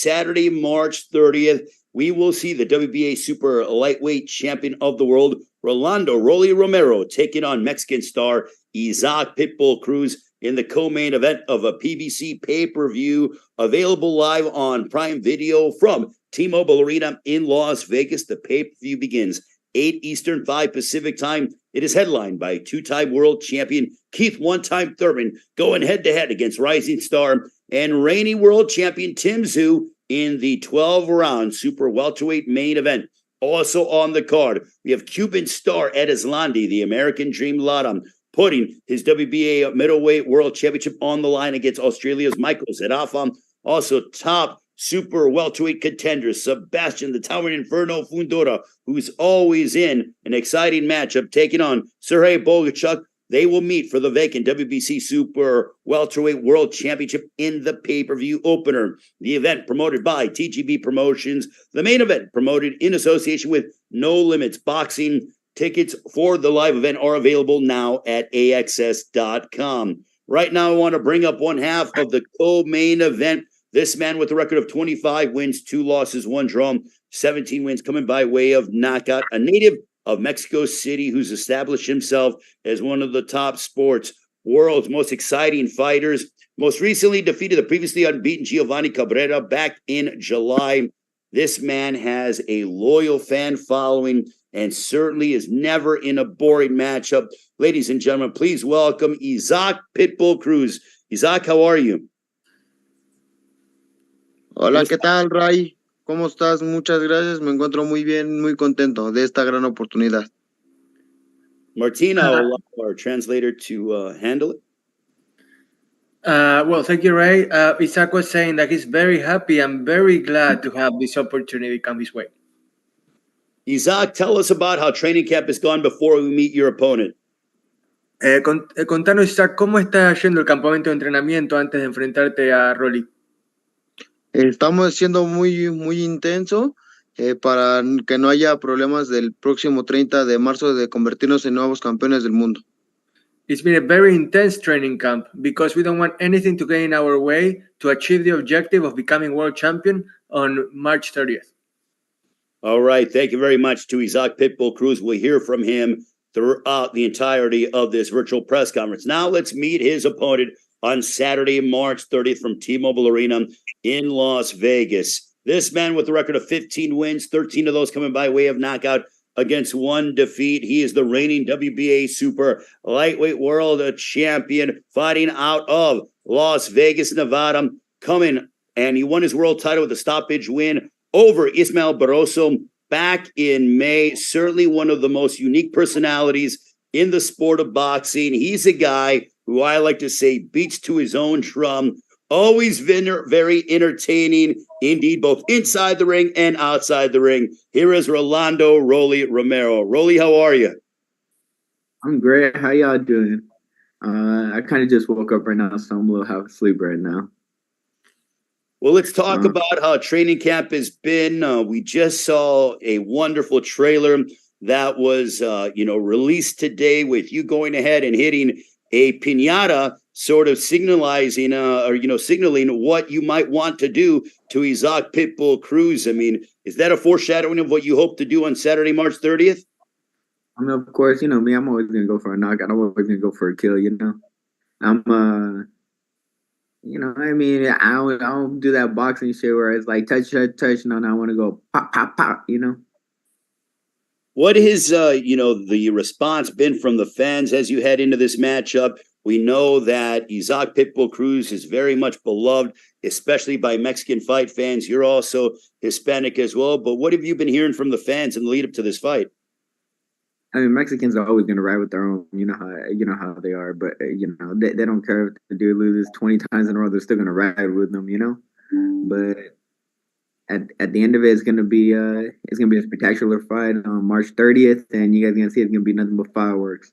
Saturday, March 30th, we will see the WBA super lightweight champion of the world, Rolando Romero, taking on Mexican star Isaac Pitbull Cruz in the co-main event of a PBC pay-per-view, available live on Prime Video from T-Mobile Arena in Las Vegas. The pay-per-view begins 8 Eastern, 5 Pacific time. It is headlined by two-time world champion Keith one-time Thurman going head-to-head against rising star and reigning world champion Tim Tszyu in the 12-round super welterweight main event. Also on the card, we have Cuban star Ed Islandi, the American Dream Latam, putting his WBA middleweight world championship on the line against Australia's Michael Zerafa. Also top super welterweight contenders, Sebastian the Towering Inferno Fundora, who's always in an exciting matchup, taking on Sergey Bogachuk. They will meet for the vacant WBC Super Welterweight World Championship in the pay-per-view opener. The event promoted by TGB Promotions. The main event promoted in association with No Limits Boxing. Tickets for the live event are available now at AXS.com. Right now, I want to bring up one half of the co-main event. This man with a record of 25 wins, 2 losses, 1 draw, 17 wins, coming by way of knockout. A native of Mexico City who's established himself as one of the top sports world's most exciting fighters. Most recently defeated the previously unbeaten Giovanni Cabrera back in July. This man has a loyal fan following and certainly is never in a boring matchup. Ladies and gentlemen, please welcome Isaac Pitbull Cruz. Isaac, how are you? Hola, ¿qué tal, Ray? ¿Cómo estás? Muchas gracias. Me encuentro muy bien, muy contento de esta gran oportunidad. Martina, I'll allow our translator to handle it. Well, thank you, Ray. Isaac was saying that he's very happy and very glad to have this opportunity come his way. Isaac, tell us about how training camp has gone before we meet your opponent. Contanos, Isaac, ¿cómo está yendo el campamento de entrenamiento antes de enfrentarte a Rolly? Estamos siendo muy intenso para que no haya problemas del próximo 30 de marzo de convertirnos en nuevos campeones del mundo. It's been a very intense training camp because we don't want anything to get in our way to achieve the objective of becoming world champion on March 30th. All right. Thank you very much to Isaac Pitbull Cruz. We'll hear from him throughout the entirety of this virtual press conference. Now let's meet his opponent on Saturday, March 30th from T-Mobile Arena in Las Vegas. This man with a record of 15 wins, 13 of those coming by way of knockout against 1 defeat. He is the reigning WBA Super Lightweight World Champion, fighting out of Las Vegas, Nevada, coming, and he won his world title with a stoppage win over Ismael Barroso back in May. Certainly one of the most unique personalities in the sport of boxing. He's a guy who I like to say beats to his own drum. Always been very entertaining, indeed, both inside the ring and outside the ring. Here is Rolando Romero. Rolly, how are you? I'm great. How y'all doing? I kind of just woke up right now, so I'm a little half asleep right now. Well, let's talk about how training camp has been. We just saw a wonderful trailer that was, released today with you going ahead and hitting a piñata, sort of signaling what you might want to do to Isaac Pitbull Cruz. I mean, is that a foreshadowing of what you hope to do on Saturday, March 30th? I mean, of course, you know me, I'm always going to go for a knockout. I'm always going to go for a kill, I don't do that boxing shit where it's like touch. No, I want to go pop, pop, pop, What has, the response been from the fans as you head into this matchup? We know that Isaac Pitbull Cruz is very much beloved, especially by Mexican fight fans. You're also Hispanic as well. But what have you been hearing from the fans in the lead up to this fight? I mean, Mexicans are always going to ride with their own. You know how they are. But they don't care if the dude loses 20 times in a row. They're still going to ride with them. But at the end of it, it's gonna be a spectacular fight on March 30th, and you guys are gonna see it's gonna be nothing but fireworks.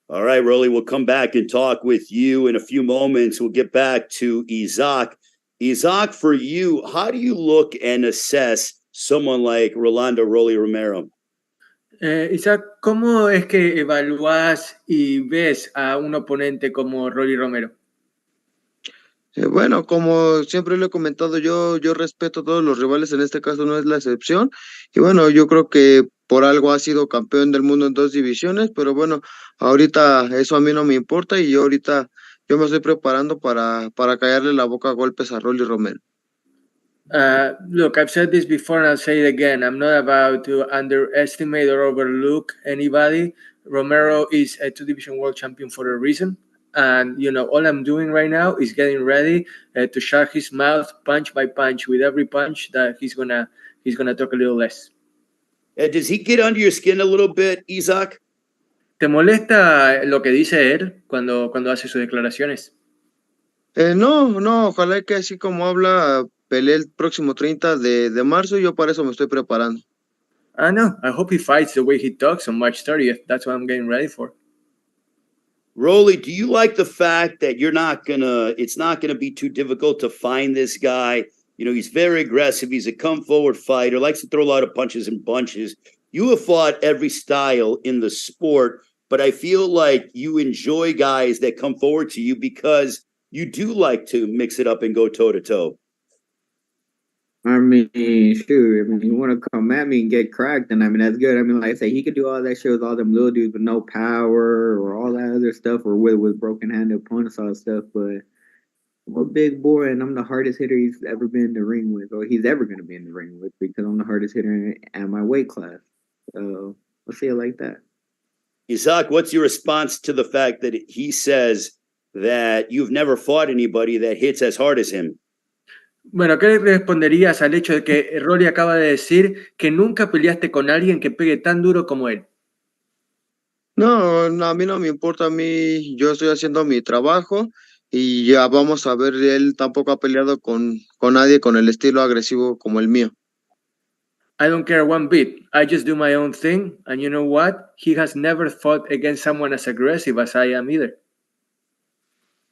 All right, Rolly, we'll come back and talk with you in a few moments. We'll get back to Isaac. Isaac, for you, how do you look and assess someone like Rolando Rolly Romero? Isaac, ¿cómo es que evalúas y ves a un oponente como Rolly Romero? Bueno, como siempre lo he comentado, yo respeto a todos los rivales, en este caso no es la excepción. Y bueno, yo creo que por algo ha sido campeón del mundo en 2 divisiones, pero bueno, ahorita eso a mí no me importa y yo me estoy preparando para callarle la boca a golpes a Rolly Romero. Look, I've said this before and I'll say it again. I'm not about to underestimate or overlook anybody. Romero is a 2 division world champion for a reason. And, all I'm doing right now is getting ready to shut his mouth punch by punch. With every punch that he's gonna talk a little less. Does he get under your skin a little bit, Isaac? ¿Te molesta lo que dice él cuando hace sus declaraciones? No, ojalá que así como habla, pelee el próximo 30 de marzo, yo para eso me estoy preparando. No, I hope he fights the way he talks on March 30th. That's what I'm getting ready for. Rolly, do you like the fact that it's not gonna be too difficult to find this guy? He's very aggressive. He's a come forward fighter, likes to throw a lot of punches and bunches. You have fought every style in the sport, but I feel like you enjoy guys that come forward to you because you do like to mix it up and go toe to toe. I mean, shoot. I mean, you want to come at me and get cracked, then I mean that's good. I mean, like I say, he could do all that shit with all them little dudes with no power or all that other stuff, or with broken-handed opponents, all that stuff. But I'm a big boy, and I'm the hardest hitter he's ever been in the ring with, or he's ever going to be in the ring with, because I'm the hardest hitter at my weight class. So I'll see it like that. Isaac, what's your response to the fact that he says that you've never fought anybody that hits as hard as him? Bueno, ¿qué le responderías al hecho de que Rolly acaba de decir que nunca peleaste con alguien que pegue tan duro como él? No, a mí no me importa, yo estoy haciendo mi trabajo y ya vamos a ver, él tampoco ha peleado con nadie con el estilo agresivo como el mío. I don't care one bit. I just do my own thing, and you know what? He has never fought against someone as aggressive as I am either.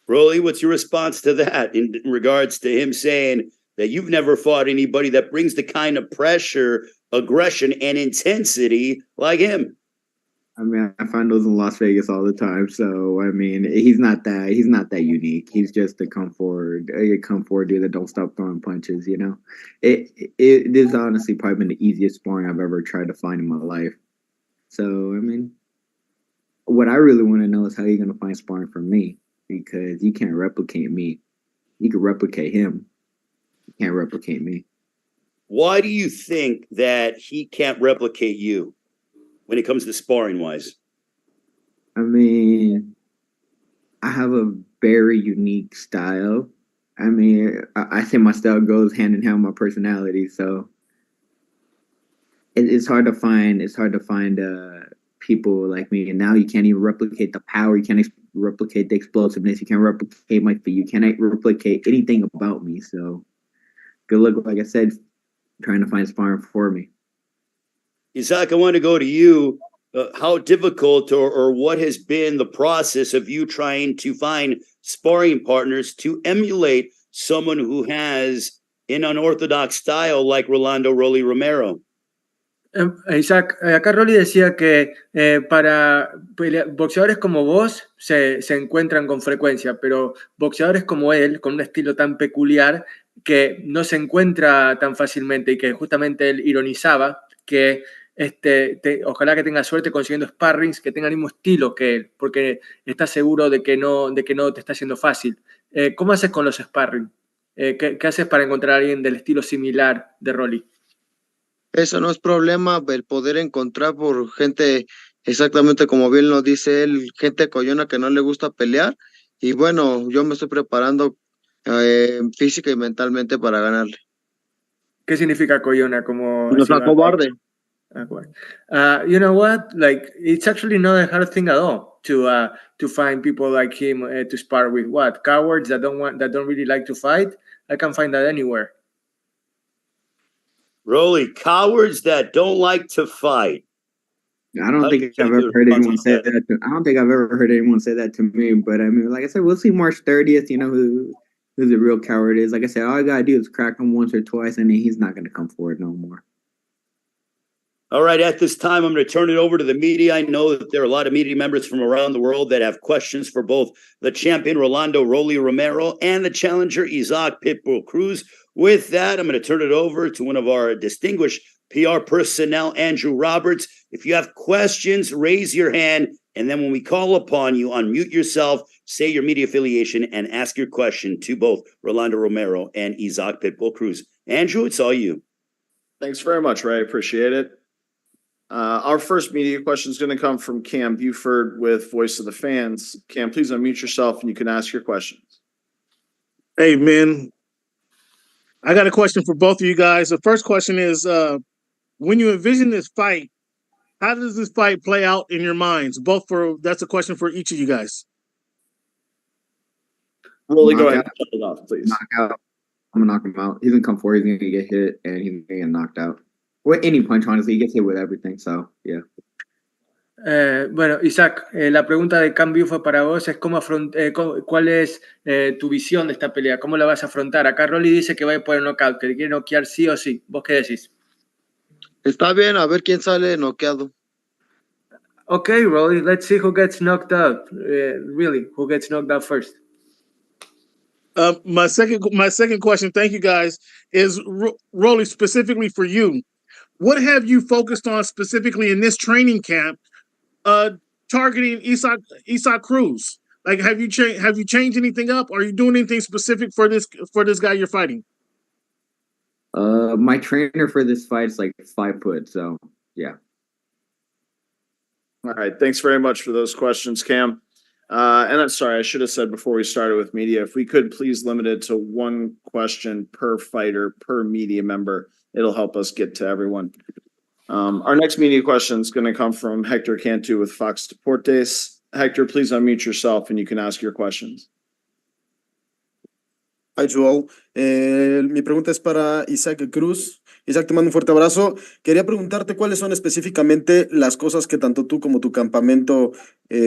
Rolly, what's your response to that in regards to him saying that you've never fought anybody that brings the kind of pressure, aggression, and intensity like him? I mean, I find those in Las Vegas all the time. So I mean, he's not that unique. He's just a come forward dude that don't stop throwing punches. It is honestly probably been the easiest sparring I've ever tried to find in my life. So I mean, what I really want to know is how you're gonna find sparring from me, because you can't replicate me. You can replicate him. You can't replicate me. Why do you think that he can't replicate you when it comes to sparring wise? I mean, I have a very unique style. I mean, I say my style goes hand in hand with my personality. So it's hard to find. People like me, and now you can't even replicate the power. You can't replicate the explosiveness. You can't replicate my feet. You can't replicate anything about me. So good luck, like I said, trying to find sparring for me. Isaac, I want to go to you. How difficult or what has been the process of you trying to find sparring partners to emulate someone who has an unorthodox style like Rolando Rolly Romero? Isaac, acá Rolly decía que para boxeadores como vos se encuentran con frecuencia, pero boxeadores como él, con un estilo tan peculiar que no se encuentra tan fácilmente, y que justamente él ironizaba que ojalá que tenga suerte consiguiendo sparrings que tengan el mismo estilo que él, porque está seguro de que no te está haciendo fácil. ¿Cómo haces con los sparring? ¿Qué haces para encontrar a alguien del estilo similar de Rolly? Eso no es problema, el poder encontrar por gente, exactamente como bien lo dice él, gente coyona que no le gusta pelear. Y bueno, yo me estoy preparando física y mentalmente para ganarle. ¿Qué significa coyona? Como No sea cobarde. You know what? Like, it's actually not a hard thing at all to find people like him to spar with. What, cowards that don't really like to fight? I can find that anywhere. Rolly, cowards that don't like to fight. I don't think I've ever heard anyone say that. I don't think I've ever heard anyone say that to me. But I mean, like I said, we'll see March 30th. You know who the real coward is. Like I said, all I gotta do is crack him once or twice, and then he's not gonna come forward no more. All right, at this time, I'm going to turn it over to the media. I know that there are a lot of media members from around the world that have questions for both the champion, Rolando Rolly Romero, and the challenger, Isaac Pitbull Cruz. With that, I'm going to turn it over to one of our distinguished PR personnel, Andrew Roberts. If you have questions, raise your hand, and then when we call upon you, unmute yourself, say your media affiliation, and ask your question to both Rolando Romero and Isaac Pitbull Cruz. Andrew, it's all you. Thanks very much, Ray. Appreciate it. Our first media question is going to come from Cam Buford with Voice of the Fans. Cam, please unmute yourself and you can ask your questions. Hey, man. I got a question for both of you guys. The first question is, when you envision this fight, how does this fight play out in your minds? That's a question for each of you guys. Rolly, go ahead. Shut it off, please. Knockout. I'm gonna knock him out. He's gonna come forward. He's gonna get hit, and he's gonna get knocked out. Or any punch, honestly, he gets hit with everything. So, yeah. Bueno, Isaac, la pregunta de Cam Buford para vos es ¿cuál es tu visión de esta pelea? ¿Cómo la vas a afrontar? Acá Rolly dice que va a ir por el knockout, que le quiere noquear sí o sí. ¿Vos qué decís? Está bien, a ver quién sale noqueado. Okay, Rolly, let's see who gets knocked out. Really, who gets knocked out first? My second question, thank you guys, is Rolly, specifically for you. What have you focused on specifically in this training camp, targeting Isaac Cruz? Like, have you changed anything up? Are you doing anything specific for this guy you're fighting? My trainer for this fight is like 5 foot, so yeah. All right. Thanks very much for those questions, Cam. And I'm sorry, I should have said before we started with media, if we could please limit it to one question per fighter, per media member, it'll help us get to everyone. Our next media question is going to come from Hector Cantu with Fox Deportes. Hector, please unmute yourself and you can ask your questions. Hi, Joel. Mi pregunta es para Isaac Cruz. Isaac, te mando un fuerte abrazo. Quería preguntarte cuáles son específicamente las cosas que tanto tú como tu campamento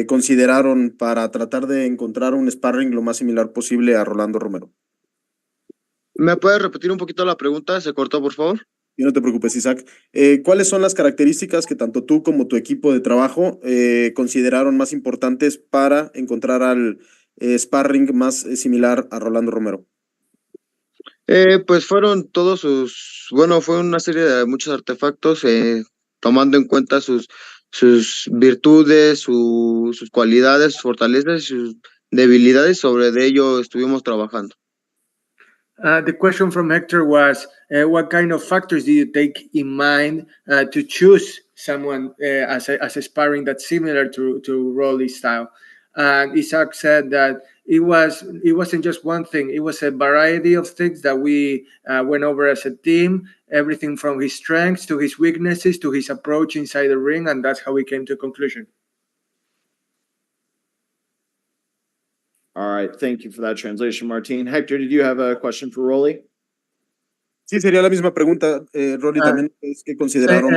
consideraron para tratar de encontrar un sparring lo más similar posible a Rolando Romero. ¿Me puedes repetir un poquito la pregunta? ¿Se cortó, por favor? Y no te preocupes, Isaac. ¿Cuáles son las características que tanto tú como tu equipo de trabajo consideraron más importantes para encontrar al sparring más similar a Rolando Romero? Pues fueron todos fue una serie de muchos artefactos, tomando en cuenta sus virtudes, sus cualidades, sus fortalezas y sus debilidades. Sobre de ello estuvimos trabajando. The question from Hector was, what kind of factors do you take in mind to choose someone as a sparring that's similar to Rolly's style? And Isaac said that it wasn't just one thing. It was a variety of things that we went over as a team, everything from his strengths to his weaknesses to his approach inside the ring, and that's how we came to a conclusion. All right. Thank you for that translation, Martin. Hector, did you have a question for Rolly? Sí, sería la misma pregunta, Rolly, también es que consideraron...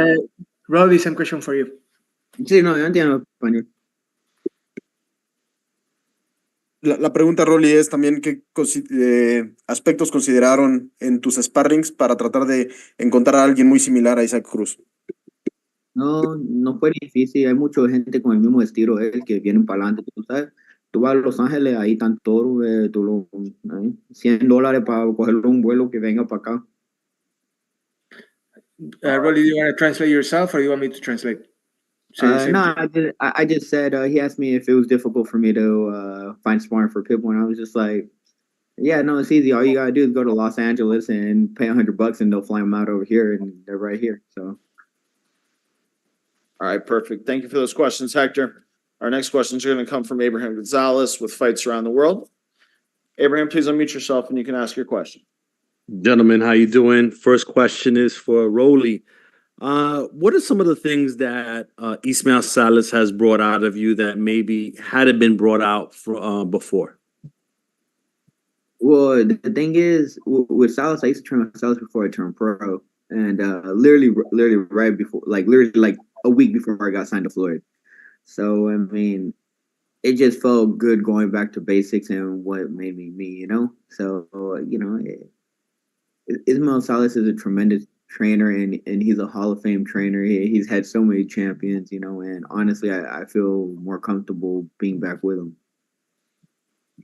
Rolly, same question for you. Sí, no, yo entiendo español. La pregunta, Rolly, es también qué aspectos consideraron en tus sparrings para tratar de encontrar a alguien muy similar a Isaac Cruz. No fue difícil. Hay mucha gente con el mismo estilo de él que vienen para adelante, tú sabes. Tú vas a Los Ángeles, ahí están todos, $100 para coger un vuelo que venga para acá. Rolly, do you want to translate yourself or do you want me to translate? No, I just said, he asked me if it was difficult for me to find sparring for Pitbull, and I was just like, yeah, no, it's easy. All you gotta do is go to Los Angeles and pay $100 and they'll fly them out over here, and they're right here. So, all right, perfect. Thank you for those questions, Hector. Our next questions are going to come from Abraham Gonzalez with Fights Around the World. Abraham, please unmute yourself and you can ask your question. Gentlemen, how you doing? First question is for Rolly. What are some of the things that Ismael Salas has brought out of you that maybe hadn't been brought out before? Well, the thing is, with Salas, I used to train with Salas before I turned pro, and literally right before, like a week before I got signed to Floyd. So I mean, it just felt good going back to basics and what made me me, you know. So Ismael Salas is a tremendous trainer, and he's a Hall of Fame trainer. He's had so many champions, you know, and honestly, I feel more comfortable being back with him.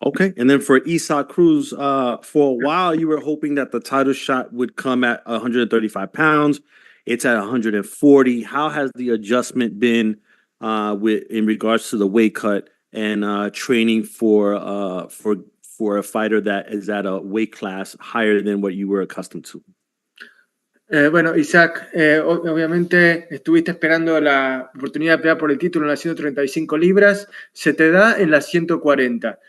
Okay. And then for Isaac Cruz, for a while, you were hoping that the title shot would come at 135 pounds. It's at 140. How has the adjustment been in regards to the weight cut and training for a fighter that is at a weight class higher than what you were accustomed to? Bueno, Isaac, obviamente estuviste esperando la oportunidad de pelear por el título en las 135 libras, se te da en las 140.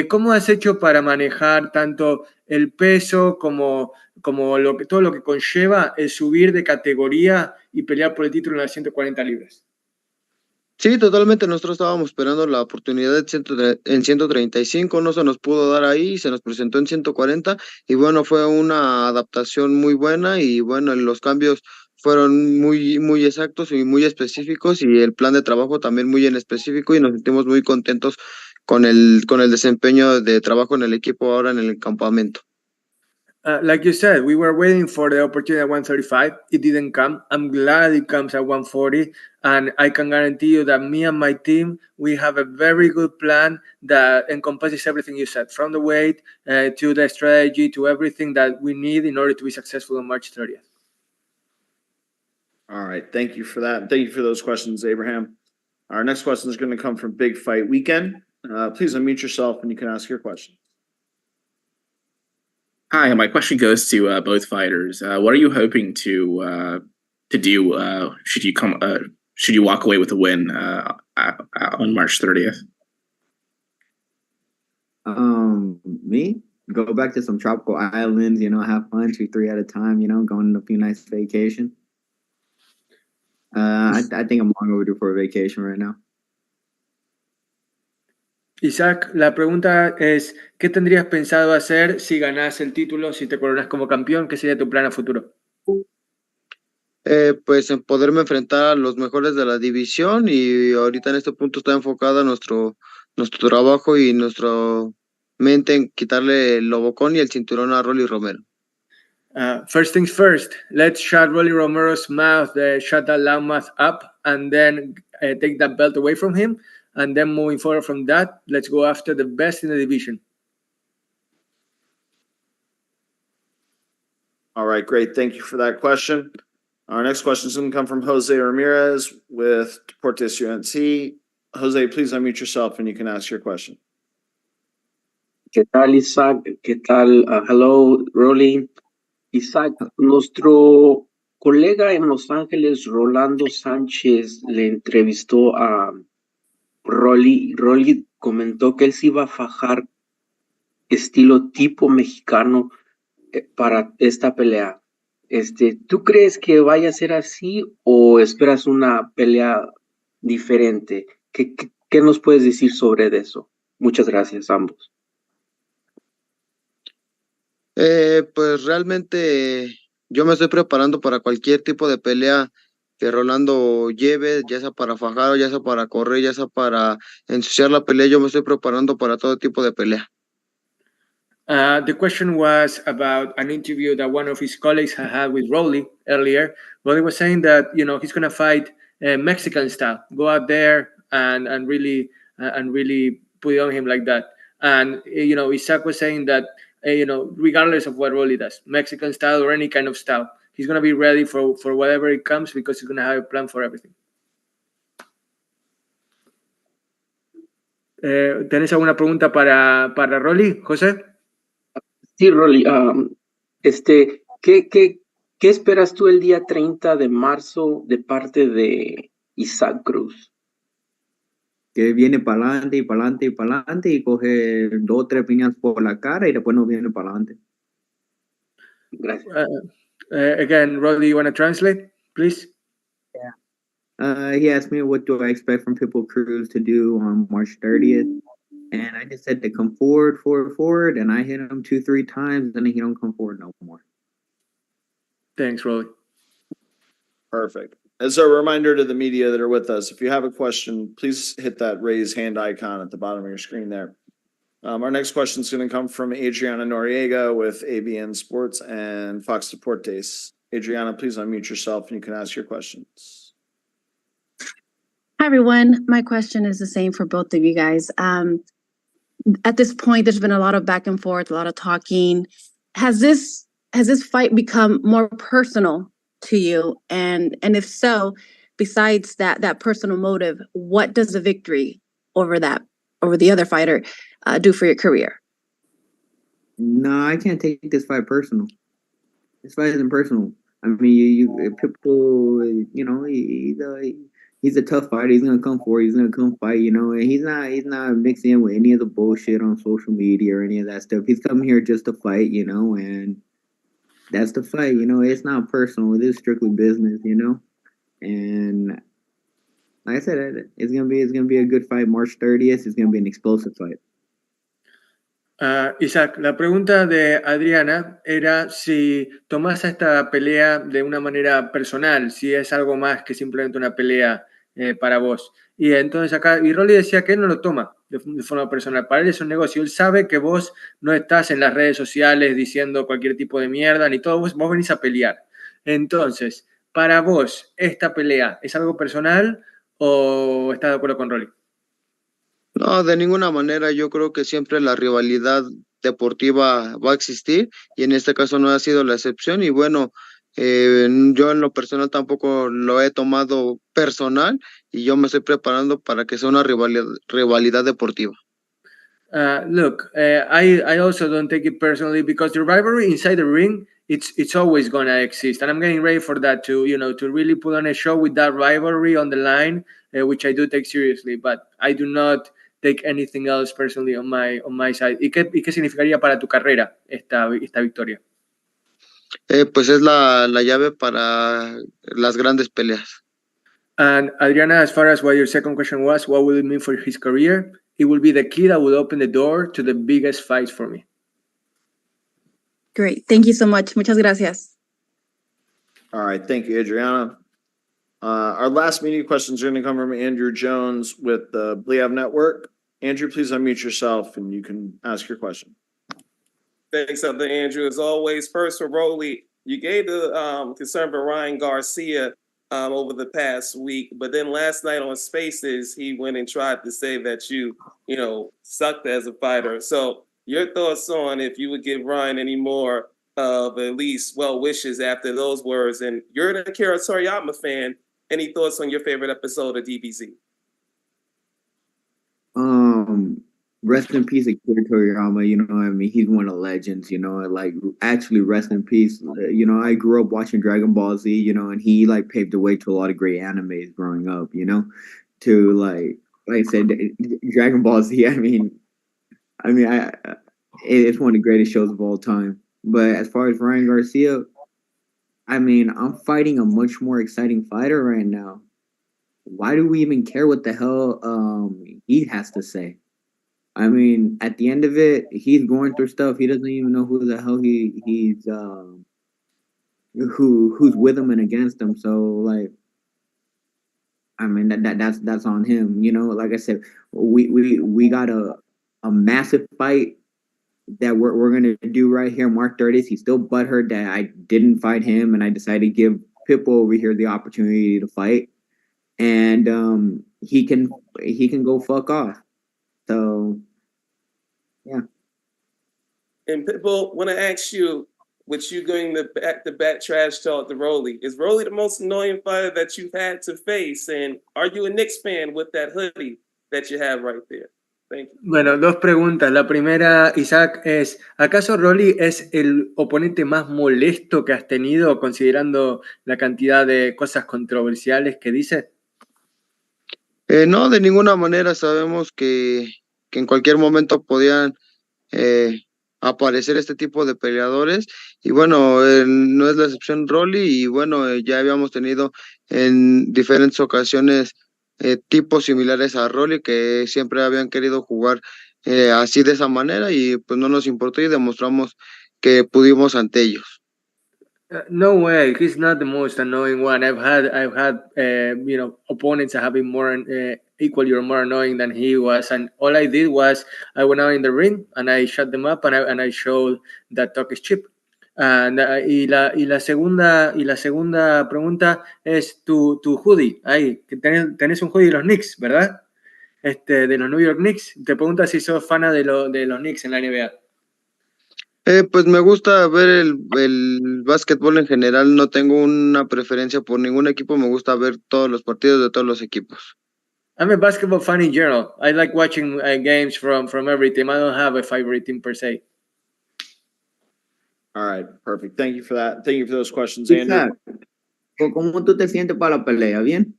¿Cómo has hecho para manejar tanto el peso como todo lo que conlleva el subir de categoría y pelear por el título en las 140 libras? Sí, totalmente. Nosotros estábamos esperando la oportunidad en 135, no se nos pudo dar ahí, se nos presentó en 140 y bueno, fue una adaptación muy buena y bueno, los cambios fueron muy exactos y muy específicos y el plan de trabajo también muy en específico y nos sentimos muy contentos con el desempeño de trabajo en el equipo ahora en el campamento. Like you said, we were waiting for the opportunity at 135. It didn't come. I'm glad it comes at 140. And I can guarantee you that me and my team, we have a very good plan that encompasses everything you said, from the weight to the strategy to everything that we need in order to be successful on March 30th. All right. Thank you for that. Thank you for those questions, Abraham. Our next question is going to come from Big Fight Weekend. Please unmute yourself and you can ask your question. Hi, my question goes to both fighters. What are you hoping to do? Should you walk away with a win on March 30th? Me? Go back to some tropical islands, you know, have fun, 2-3 at a time, you know, go on a few nice vacation. I think I'm long overdue for a vacation right now. Isaac, la pregunta es, ¿qué tendrías pensado hacer si ganás el título, si te coronas como campeón? ¿Qué sería tu plan a futuro? Pues en poderme enfrentar a los mejores de la división y ahorita en este punto está enfocada nuestro trabajo y nuestra mente en quitarle el lobocón y el cinturón a Rolly Romero. First things first, let's shut Rolly Romero's mouth, shut that loud mouth up, and then take that belt away from him. And then moving forward from that, let's go after the best in the division. All right, great. Thank you for that question. Our next question is going to come from Jose Ramirez with Deportes UNC. Jose, please unmute yourself and you can ask your question. ¿Qué tal, Isaac? ¿Qué tal? Hello, Rolly. Isaac, nuestro colega en Los Ángeles, Rolando Sánchez, le entrevistó a Rolly. Rolly comentó que él se iba a fajar estilo tipo mexicano para esta pelea. ¿Tú crees que vaya a ser así o esperas una pelea diferente? ¿Qué nos puedes decir sobre eso? Muchas gracias, ambos. Pues realmente yo me estoy preparando para cualquier tipo de pelea que Rolando lleve, ya sea para fajar, ya sea para correr, ya sea para ensuciar la pelea, yo me estoy preparando para todo tipo de pelea. The question was about an interview that one of his colleagues had with Rolly earlier. Rolly was saying that, you know, he's going to fight Mexican style, go out there and really put it on him like that. And, you know, Isaac was saying that, you know, regardless of what Rolly does, Mexican style or any kind of style, he's going to be ready for whatever it comes because he's going to have a plan for everything. ¿Tenés alguna pregunta para Rolly, José? Sí, Rolly. ¿Qué esperas tú el día 30 de marzo de parte de Isaac Cruz? Que viene para adelante y para adelante y para adelante y coge 2 o 3 piñas por la cara y después no viene para adelante. Gracias. Again, Rolly, you want to translate, please? Yeah. He asked me what do I expect from Pitbull Cruz to do on March 30th. And I just said to come forward, and I hit him 2-3 times, and he don't come forward no more. Thanks, Rolly. Perfect. As a reminder to the media that are with us, if you have a question, please hit that raise hand icon at the bottom of your screen there. Our next question is going to come from Adriana Noriega with ABN Sports and Fox Deportes. Adriana, please unmute yourself and you can ask your questions. Hi, everyone. My question is the same for both of you guys. At this point, there's been a lot of back and forth, a lot of talking. Has this fight become more personal to you? And if so, besides that personal motive, what does the victory over the other fighter do for your career? No, I can't take this fight personal. This fight isn't personal. I mean, Pitbull, you know, he's a tough fighter. He's gonna come forward. He's gonna come fight. You know, and he's not mixing in with any of the bullshit on social media or any of that stuff. He's coming here just to fight. You know, and that's the fight. You know, it's not personal. It is strictly business. You know, and like I said, it's gonna be a good fight. March 30th. It's gonna be an explosive fight. Isaac, la pregunta de Adriana era si tomás esta pelea de una manera personal, si es algo más que simplemente una pelea para vos. Y entonces acá, y Rolly decía que él no lo toma de forma personal, para él es un negocio, él sabe que vos no estás en las redes sociales diciendo cualquier tipo de mierda, ni todo, vos venís a pelear. Entonces, para vos, ¿esta pelea es algo personal o estás de acuerdo con Rolly? No, de ninguna manera. Yo creo que siempre la rivalidad deportiva va a existir y en este caso no ha sido la excepción. Y bueno, yo en lo personal tampoco lo he tomado personal y yo me estoy preparando para que sea una rivalidad deportiva. Look, I also don't take it personally because the rivalry inside the ring, it's always gonna exist, and I'm getting ready for that to really put on a show with that rivalry on the line, which I do take seriously, but I do not take anything else personally on my side. ¿Y qué significaría para tu carrera esta victoria? Pues es la llave para las grandes peleas. And Adriana, as far as what your second question was, what will it mean for his career? It will be the key that will open the door to the biggest fights for me. Great. Thank you so much. Muchas gracias. All right. Thank you, Adriana. Our last media questions are going to come from Andrew Jones with the Bliav Network. Andrew, please unmute yourself and you can ask your question. Thanks, Andrew. As always, first for Rolly, you gave the concern for Ryan Garcia over the past week, but then last night on Spaces, he went and tried to say that you sucked as a fighter. So your thoughts on if you would give Ryan any more of at least well wishes after those words? And you're an Akira Toriyama fan. Any thoughts on your favorite episode of DBZ? Rest in peace, Akira Toriyama. You know, I mean, he's one of the legends. You know, like actually, rest in peace. You know, I grew up watching Dragon Ball Z. You know, and he like paved the way to a lot of great animes growing up. You know, to like I said, Dragon Ball Z. I mean, it's one of the greatest shows of all time. But as far as Ryan Garcia, I mean, I'm fighting a much more exciting fighter right now. Why do we even care what the hell he has to say? I mean, at the end of it, he's going through stuff. He doesn't even know who the hell he's who's with him and against him. So like, I mean that's on him. You know, like I said, we got a massive fight that we're gonna do right here, March 30th. He's still butthurt that I didn't fight him, and I decided to give Pitbull over here the opportunity to fight, and he can go fuck off. So, yeah. And Pitbull, want to ask you, with you going the back trash talk to Rolly, is Rolly the most annoying fighter that you've had to face? And are you a Knicks fan with that hoodie that you have right there? Thank you. Bueno, dos preguntas. La primera, Isaac, es, ¿acaso Rolly es el oponente más molesto que has tenido considerando la cantidad de cosas controversiales que dice? No, de ninguna manera. Sabemos que en cualquier momento podían aparecer este tipo de peleadores y bueno, no es la excepción Rolly y bueno, ya habíamos tenido en diferentes ocasiones tipos similares a Rolly que siempre habían querido jugar así de esa manera y pues no nos importó y demostramos que pudimos ante ellos. No way, he's not the most annoying one. I've had opponents that have been more equally or more annoying than he was, and all I did was I went out in the ring and I shut them up and I showed that talk is cheap. And, y la segunda pregunta es tu hoodie. Ahí, que tenés un hoodie de los Knicks, ¿verdad? De los New York Knicks. Te pregunta si sos fana de los Knicks en la NBA. Pues me gusta ver el básquetbol en general, no tengo una preferencia por ningún equipo, me gusta ver todos los partidos de todos los equipos. I'm a basketball fan in general. I like watching games from every team. I don't have a favorite team per se. All right, perfect. Thank you for that. Thank you for those questions, Andrew. ¿Cómo tú te sientes para la pelea? ¿Bien?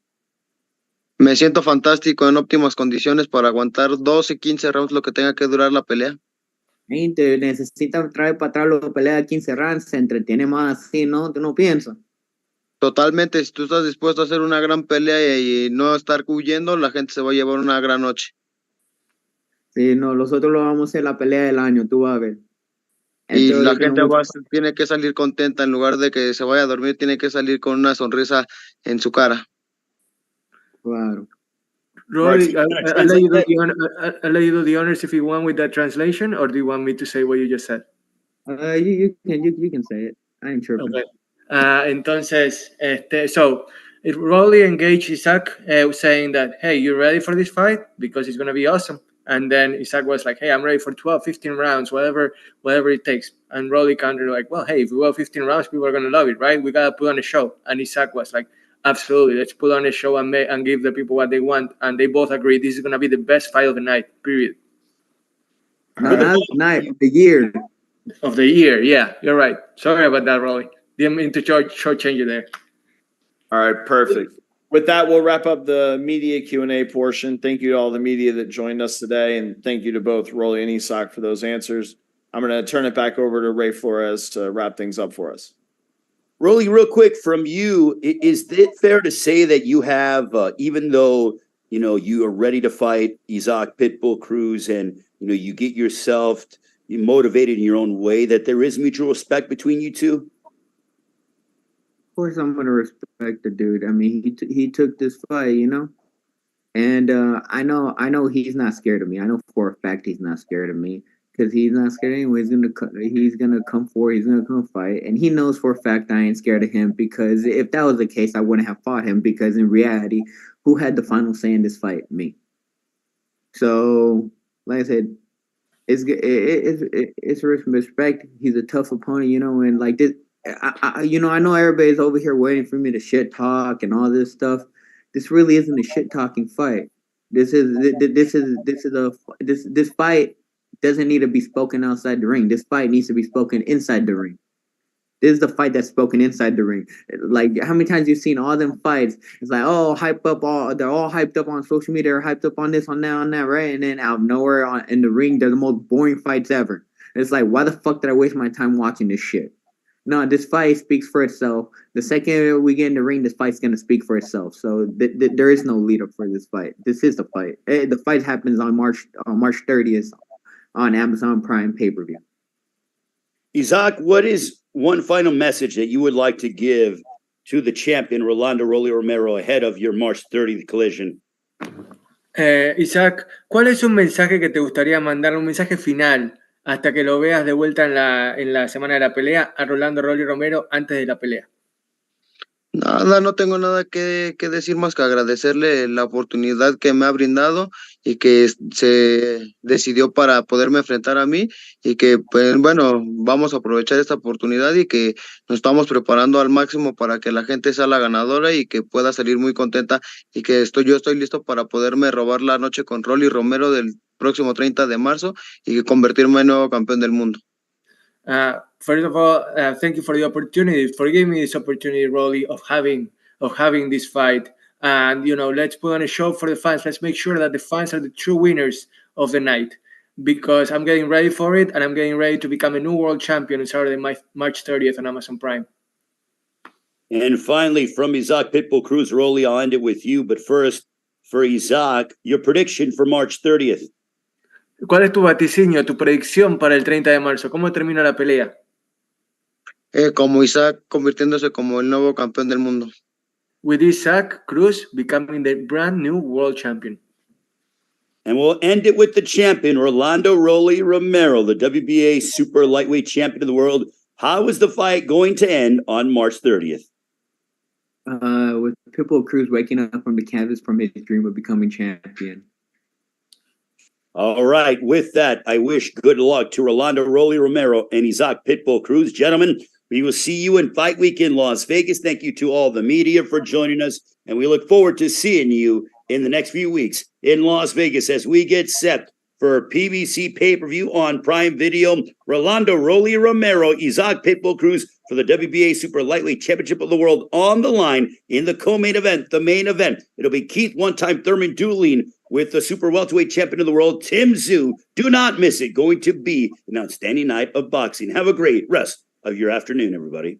Me siento fantástico, en óptimas condiciones para aguantar 12, 15 rounds, lo que tenga que durar la pelea. Y te necesitas traer para atrás la pelea de 15 rounds, se entretiene más así, ¿no? ¿Tú no piensas? Totalmente, si tú estás dispuesto a hacer una gran pelea y no estar huyendo, la gente se va a llevar una gran noche. Sí, no, nosotros lo vamos a hacer la pelea del año, tú vas a ver. Y la gente tiene que salir contenta, en lugar de que se vaya a dormir, tiene que salir con una sonrisa en su cara. Claro. Rory, I'll let you do the honors if you want with that translation, or do you want me to say what you just said? You can say it. I ain't tripping. Okay. Entonces, so Rolly engaged Isaac saying that, hey, you ready for this fight? Because it's going to be awesome. And then Isaac was like, hey, I'm ready for 12, 15 rounds, whatever it takes. And Rolly countered like, well, hey, if we go 15 rounds, people are going to love it, right? We got to put on a show. And Isaac was like, absolutely, let's put on a show and give the people what they want. And they both agreed this is going to be the best fight of the night, period. Night of the year. Of the year, yeah, you're right. Sorry about that, Rolly. Didn't mean to shortchange you there. All right, perfect. With that, we'll wrap up the media Q&A portion. Thank you to all the media that joined us today, and thank you to both Rolly and Isaac for those answers. I'm going to turn it back over to Ray Flores to wrap things up for us. Rolly, real quick from you, is it fair to say that you have, even though, you are ready to fight Isaac, Pitbull, Cruz, and, you get yourself motivated in your own way, that there is mutual respect between you two? Of course, I'm gonna respect the dude. I mean, he took this fight, and I know he's not scared of me. I know for a fact he's not scared of me because he's not scared anyway. He's gonna come forward. He's gonna come fight, and he knows for a fact I ain't scared of him because if that was the case, I wouldn't have fought him. Because in reality, who had the final say in this fight? Me. So, like I said, it's respect. He's a tough opponent, and like this. I know everybody's over here waiting for me to shit talk and all this stuff. This really isn't a shit talking fight. This fight doesn't need to be spoken outside the ring. This fight needs to be spoken inside the ring. This is the fight that's spoken inside the ring. Like how many times you've seen all them fights? It's like, oh, they're all hyped up on social media, they're hyped up on this, on that, right? And then out of nowhere in the ring, they're the most boring fights ever. It's like, why the fuck did I waste my time watching this shit? No, this fight speaks for itself. The second we get in the ring, this fight's going to speak for itself. So there is no lead up for this fight. This is the fight. The fight happens on March 30th on Amazon Prime pay-per-view. Isaac, what is one final message that you would like to give to the champion, Rolando Rolly Romero, ahead of your March 30th collision? Isaac, ¿cuál es un mensaje que te gustaría mandar, un mensaje final, hasta que lo veas de vuelta en la semana de la pelea a Rolando Rolly Romero antes de la pelea? Nada, no tengo nada que decir más que agradecerle la oportunidad que me ha brindado y que se decidió para poderme enfrentar a mí y que, pues, bueno, vamos a aprovechar esta oportunidad y que nos estamos preparando al máximo para que la gente sea la ganadora y que pueda salir muy contenta y que yo estoy listo para poderme robar la noche con Rolly Romero del próximo 30 de marzo y convertirme en nuevo campeón del mundo. First of all, thank you for the opportunity, for giving me this opportunity, Rolly, of having this fight. And, let's put on a show for the fans. Let's make sure that the fans are the true winners of the night, because I'm getting ready for it, and I'm getting ready to become a new world champion on Saturday, March 30th on Amazon Prime. And finally, from Isaac Pitbull Cruz, Rolly, I'll end it with you. But first, for Isaac, your prediction for March 30th. ¿Cuál es tu vaticinio, tu predicción para el 30 de marzo? ¿Cómo termina la pelea? Como Isaac convirtiéndose como el nuevo campeón del mundo. With Isaac Cruz becoming the brand new world champion. And we'll end it with the champion, Rolando Rolly Romero, the WBA super lightweight champion of the world, How is the fight going to end on March 30th? With Pitbull Cruz waking up from the canvas from his dream of becoming champion. All right. With that, I wish good luck to Rolando Romero and Isaac Pitbull Cruz. Gentlemen, we will see you in Fight Week in Las Vegas. Thank you to all the media for joining us, and we look forward to seeing you in the next few weeks in Las Vegas as we get set for PBC Pay-Per-View on Prime Video. Rolando Romero, Isaac Pitbull Cruz for the WBA Super Lightweight Championship of the World on the line in the co-main event, the main event. It'll be Keith one-time Thurman dueling with the Super Welterweight Champion of the World, Tim Tszyu. Do not miss it. Going to be an outstanding night of boxing. Have a great rest of your afternoon, everybody.